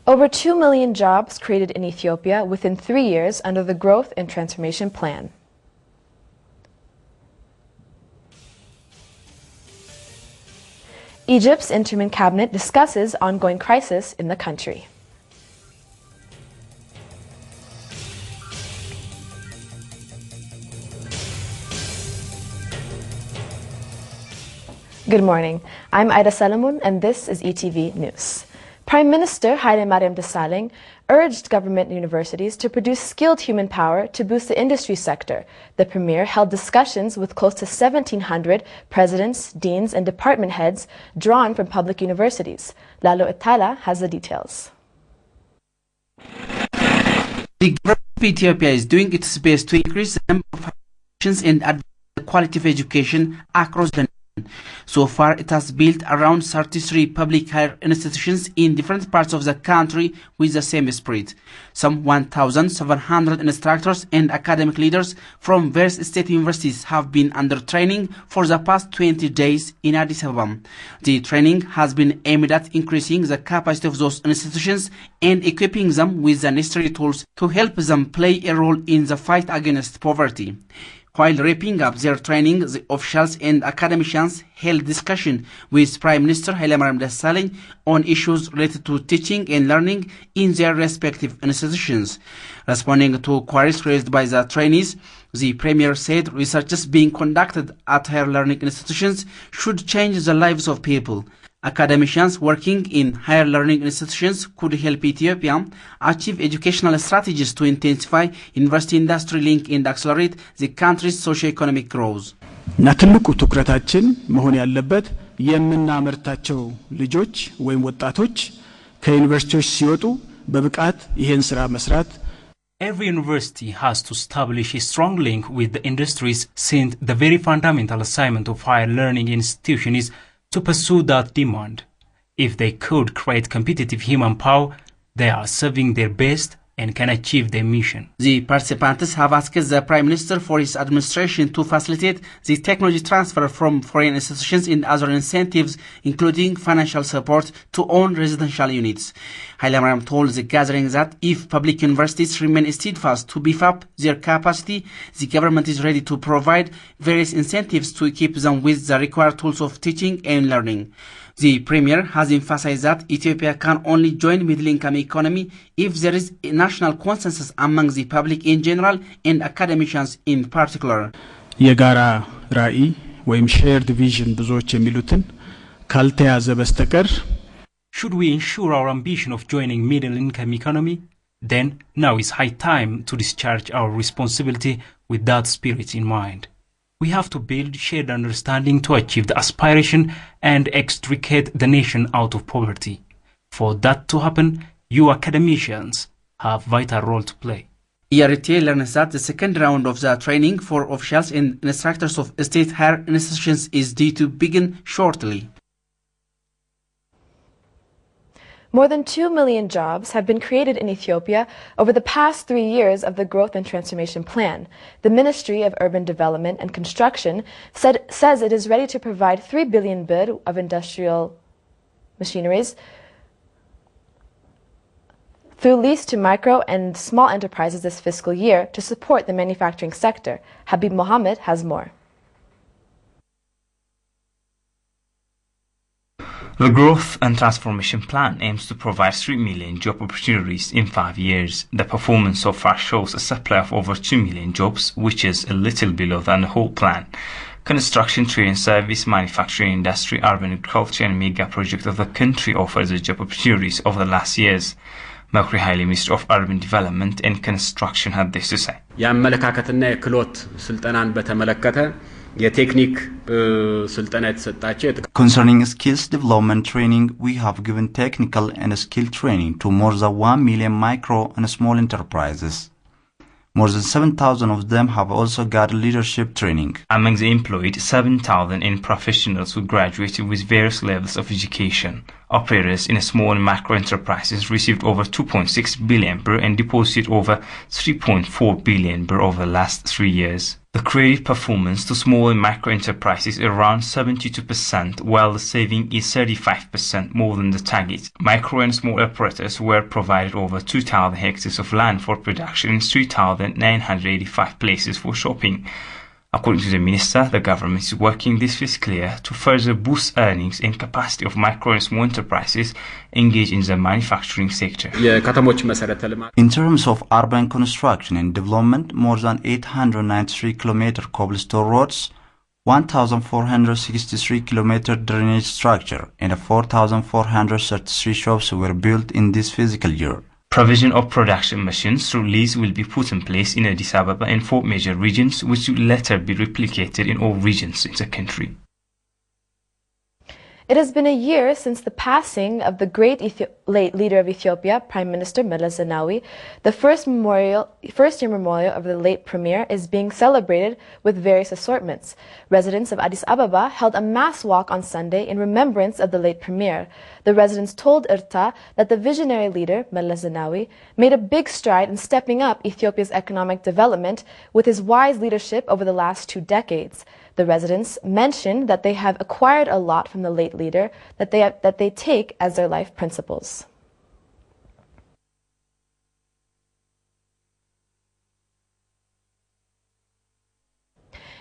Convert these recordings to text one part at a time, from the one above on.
Over 2 million jobs created in Ethiopia within 3 years under the Growth and Transformation Plan. Egypt's interim cabinet discusses ongoing crisis in the country. Good morning. I'm Ida Salamun, and this is ETV News. Prime Minister Hailemariam Desalegn urged government universities to produce skilled human power to boost the industry sector. The Premier held discussions with close to 1,700 presidents, deans, and department heads drawn from public universities. Lalo Itala has the details. The government of Ethiopia is doing its best to increase the number of institutions and advance the quality of education across the nation. So far, it has built around 33 public higher institutions in different parts of the country with the same spirit. Some 1,700 instructors and academic leaders from various state universities have been under training for the past 20 days in Addis Ababa. The training has been aimed at increasing the capacity of those institutions and equipping them with the necessary tools to help them play a role in the fight against poverty. While wrapping up their training, the officials and academicians held discussion with Prime Minister Hailemariam Desalegn on issues related to teaching and learning in their respective institutions. Responding to queries raised by the trainees, the Premier said research being conducted at higher learning institutions should change the lives of people. Academicians working in higher learning institutions could help Ethiopia achieve educational strategies to intensify university industry link and accelerate the country's socio-economic growth. እና ትልቁ ትኩረታችን መሆን ያለበት የምናመርታቸው ልጆች ወይም ወጣቶች ከዩኒቨርሲቲዎች ሲወጡ በብቃት ይሄን ስራ መስራት. Every university has to establish a strong link with the industries, since the very fundamental assignment of higher learning institution is to pursue that demand. If they could create competitive human power, they are serving their best and can achieve their mission. The participants have asked the Prime Minister for his administration to facilitate the technology transfer from foreign institutions and other incentives, including financial support to own residential units. Hailemariam told the gathering that if public universities remain steadfast to beef up their capacity, the government is ready to provide various incentives to equip them with the required tools of teaching and learning. The Premier has emphasized that Ethiopia can only join middle-income economy if there is a national consensus among the public in general and academicians in particular. የጋራ ራዕይ ወይም shared vision ብዙዎች የሚሉትን ካልተያዘ በስተቀር Should we ensure our ambition of joining middle-income economy, then now is high time to discharge our responsibility with that spirit in mind. We have to build shared understanding to achieve the aspiration and extricate the nation out of poverty. For that to happen, you academicians have a vital role to play. ERT learns that the second round of the training for officials and instructors of state higher institutions is due to begin shortly. More than 2 million jobs have been created in Ethiopia over the past 3 years of the Growth and Transformation Plan. The Ministry of Urban Development and Construction says it is ready to provide 3 billion birr of industrial machineries through lease to micro and small enterprises this fiscal year to support the manufacturing sector. Habib Mohammed has more. The Growth and Transformation Plan aims to provide 3 million job opportunities in 5 years. The performance so far shows a supply of over 2 million jobs, which is a little below than the whole plan. Construction, trade and service, manufacturing industry, urban agriculture and mega projects of the country offer the job opportunities over the last years. Makri Haile, Minister of Urban Development and Construction, had this to say. የአመለካከትና የክህሎት ስልጠናን በተመለከተ የቴክኒክ ስልጠና የተሰጣቸው Concerning skills development training, we have given technical and skill training to more than 1 million micro and small enterprises. More than 7,000 of them have also got leadership training. Among the employed, 7,000 in professionals who graduated with various levels of education. Operators in small and micro enterprises received over 2.6 billion birr and deposited over 3.4 billion birr over the last 3 years. The credit performance to small and micro enterprises is around 72%, while the saving is 35% more than the target. Micro and small operators were provided over 2,000 hectares of land for production and 3,985 places for shopping. According to the minister, the government is working this fiscal year to further boost earnings and capacity of micro and small enterprises engaged in the manufacturing sector. In terms of urban construction and development, more than 893 kilometer cobblestone roads, 1,463 kilometer drainage structure, and 4,433 shops were built in this fiscal year. Provision of production machines through lease will be put in place in Addis Ababa and 4 major regions, which will later be replicated in all regions in the country. It has been a year since the passing of the great late leader of Ethiopia, Prime Minister Meles Zenawi. The first year memorial of the late premier is being celebrated with various assortments. Residents of Addis Ababa held a mass walk on Sunday in remembrance of the late premier. The residents told IRTA that the visionary leader, Meles Zenawi, made a big stride in stepping up Ethiopia's economic development with his wise leadership over the last 2 decades. The residents mentioned that they have acquired a lot from the late leader that they take as their life principles.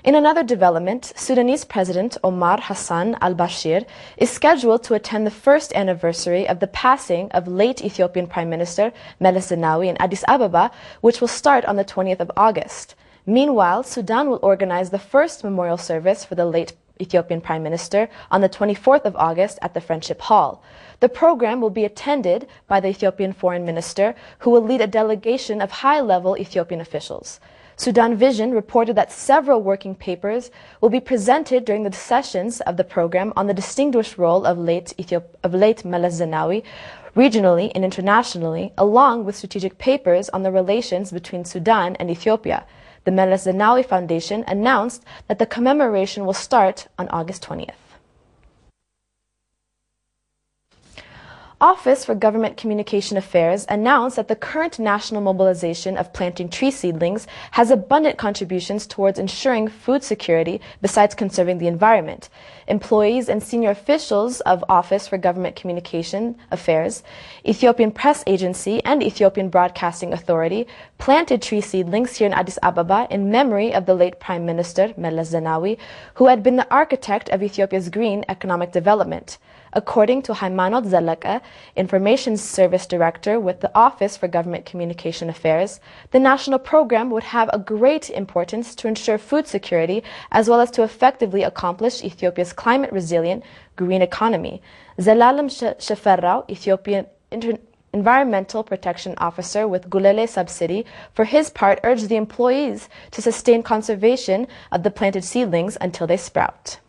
In another development, Sudanese President Omar Hassan al-Bashir is scheduled to attend the first anniversary of the passing of late Ethiopian Prime Minister Meles Zenawi in Addis Ababa, which will start on the 20th of August. Meanwhile, Sudan will organize the first memorial service for the late Ethiopian Prime Minister on the 24th of August at the Friendship Hall. The program will be attended by the Ethiopian Foreign Minister, who will lead a delegation of high-level Ethiopian officials. Sudan Vision reported that several working papers will be presented during the sessions of the program on the distinguished role of late Meles Zenawi, regionally and internationally, along with strategic papers on the relations between Sudan and Ethiopia. The Meles Zenawi Foundation announced that the commemoration will start on August 20th. Office for Government Communication Affairs announced that the current national mobilization of planting tree seedlings has abundant contributions towards ensuring food security besides conserving the environment. Employees and senior officials of Office for Government Communication Affairs, Ethiopian Press Agency, and Ethiopian Broadcasting Authority planted tree seedlings here in Addis Ababa in memory of the late Prime Minister Meles Zenawi, who had been the architect of Ethiopia's green economic development. According to Haymanot Zalaka, Information Service Director with the Office for Government Communication Affairs, the national program would have a great importance to ensure food security as well as to effectively accomplish Ethiopia's climate-resilient green economy. Zelalem Sheferrao, Ethiopian Environmental Protection Officer with Gulele Subsidy, for his part urged the employees to sustain conservation of the planted seedlings until they sprout.